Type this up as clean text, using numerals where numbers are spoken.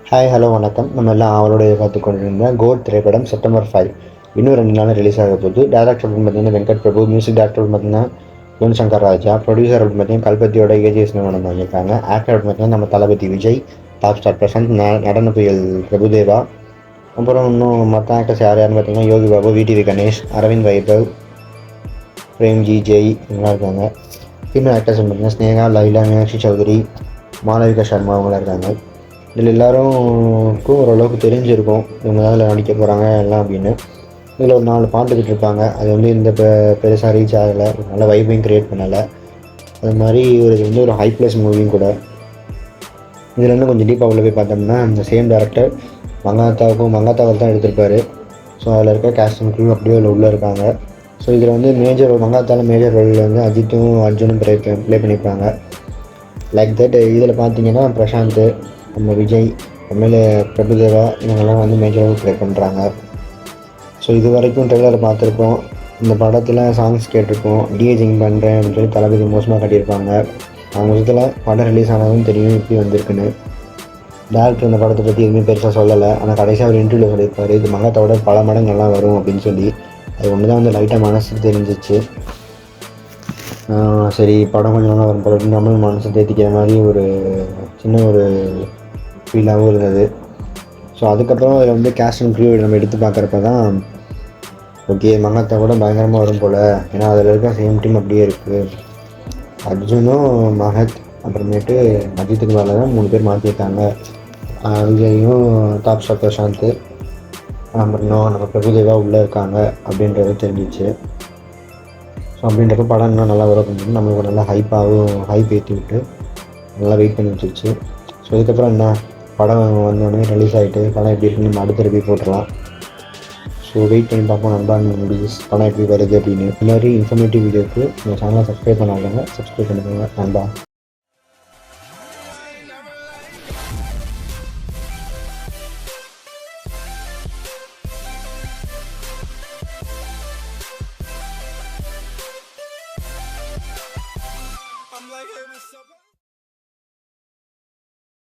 Hi hello வணக்கம். நம்ம எல்லாம் அவளோட பார்த்து கொண்டிருந்த கோட் திரைப்படம் செப்டம்பர் 5 இன்னும் 2 நாள் ரிலீஸ் ஆக போகுது. டேரக்டர் அப்படின்னு பார்த்தீங்கன்னா வெங்கட் பிரபு, மியூசிக் டேரக்டர் பார்த்தீங்கன்னா யுவன் சங்கர் ராஜா, ப்ரொடியூசர் அப்படின்னு பார்த்தீங்கன்னா கல்பத்தியோட ஏஜிஎஸ் நிறுவனம் பண்ணியிருக்காங்க. ஆக்டர் அப்படின்னு பார்த்தீங்கன்னா நம்ம தளபதி விஜய், டாப் ஸ்டார் பிரசாந்த், நடன புயல் பிரபுதேவா, அப்புறம் இன்னும் மற்ற ஆக்டர்ஸ் யார் யாருன்னு பார்த்தீங்கன்னா யோகி பாபு, விடிவி கணேஷ், அரவிந்த் வைபவ், பிரேம்ஜி, ஜெய் இவங்களாம் இருக்காங்க. ஃபீமேல் ஆக்டர்ஸ் பார்த்தீங்கன்னா ஸ்னேகா, லைலா, மீனாட்சி சௌத்ரி, மாளவிகா சர்மா அவங்களாம் இருக்காங்க. இதில் எல்லாருக்கும் ஓரளவுக்கு தெரிஞ்சிருக்கும் இவங்க தான் இதில் நடிக்க போகிறாங்க எல்லாம் அப்படின்னு. இதில் ஒரு 4 பாட்டு விட்டுருப்பாங்க. அது வந்து இந்த பெருசாக ரீச் ஆகலை, நல்ல வைப்பையும் க்ரியேட் பண்ணலை. அது மாதிரி இது வந்து ஒரு ஹை ப்ளஸ் மூவியும் கூட. இதில் இன்னும் கொஞ்சம் டீப்பாக உள்ள போய் பார்த்தோம்னா இந்த சேம் டேரக்டர் மங்காத்தாவில் தான் எடுத்திருப்பாரு. ஸோ அதில் இருக்க கேஸ்ட் அண்ட் க்ரூ அப்படியே உள்ளே இருக்காங்க. ஸோ இதில் வந்து மங்காத்தாவில் மேஜர் ரோலில் வந்து அஜித்தும் அர்ஜுனும் ப்ளே பண்ணியிருப்பாங்க. லைக் தட் இதில் பார்த்தீங்கன்னா பிரசாந்த், நம்ம விஜய், அப்புறமேல பிரபுதேவா இவங்கெல்லாம் வந்து மேஜராக ப்ளே பண்ணுறாங்க. ஸோ இது வரைக்கும் ட்ரெய்லரில் பார்த்துருக்கோம். இந்த படத்தில் சாங்ஸ் கேட்டிருக்கோம். டிஏஜிங் பண்ணுறேன் அப்படின்னு சொல்லி தளபதி மோசமாக கட்டியிருப்பாங்க. அவங்க விஷயத்தில் படம் ரிலீஸ் ஆனதும் தெரியும் இப்படி வந்திருக்குன்னு. டேரக்டர் இந்த படத்தை பற்றி எதுவுமே பெருசாக சொல்லலை. ஆனால் கடைசியாக ஒரு இன்டர்வியூவில் சொல்லியிருப்பார், இது மங்கத்தோட பல மடங்கள்லாம் வரும் அப்படின்னு சொல்லி. அது ஒன்று தான் வந்து லைட்டாக மனசுக்கு தெரிஞ்சிச்சு. சரி படம் கொஞ்சம் நல்லா வரும் போல நம்மளும் மனசை தேத்திக்கிற மாதிரி ஒரு சின்ன ஒரு ஃபீலாகவும் இருந்தது. ஸோ அதுக்கப்புறம் அதில் வந்து கேஸ்ட் அண்ட் க்ரூ நம்ம எடுத்து பார்க்குறப்ப தான் ஓகே மங்காத்தா கூட பயங்கரமாக வரும் போல். ஏன்னா அதில் இருக்க சேம் டீம் அப்படியே இருக்குது. அர்ஜுனும் மகத் அப்புறமேட்டு அஜித்துக்கு மேலே தான் 3 பேர் மாற்றிருக்காங்க. விஜயும், டாப் ஸ்டார் பிரசாந்த், அப்புறம் நம்ம பிரபுதேவா உள்ளே இருக்காங்க அப்படின்றது தெரிஞ்சிச்சு. ஸோ அப்படின்றப்ப படம் இன்னும் நல்லா வரும் அப்படின்னு நம்மளுக்கு நல்லா ஹைப் ஏற்றி விட்டு நல்லா வெயிட் பண்ணி வச்சிருச்சு. ஸோ இதுக்கப்புறம் என்ன, படம் வந்தோடனே ரிலீஸ் ஆகிட்டு படம் எப்படி இருக்குன்னு நம்ம அடுத்த ரிவ்யூ போட்டுடலாம். ஸோ வெயிட் பண்ணி பார்ப்போம் நண்பா முடியுஸ் படம் எப்படி வருது அப்படின்னு. இந்த மாதிரி இன்ஃபர்மேட்டிவ் வீடியோக்கு எங்கள் சேனலை சப்ஸ்கிரைப் பண்ணாங்க, சப்ஸ்கிரைப் பண்ணிக்கோங்க நண்பா. I'm like, hey, what's up?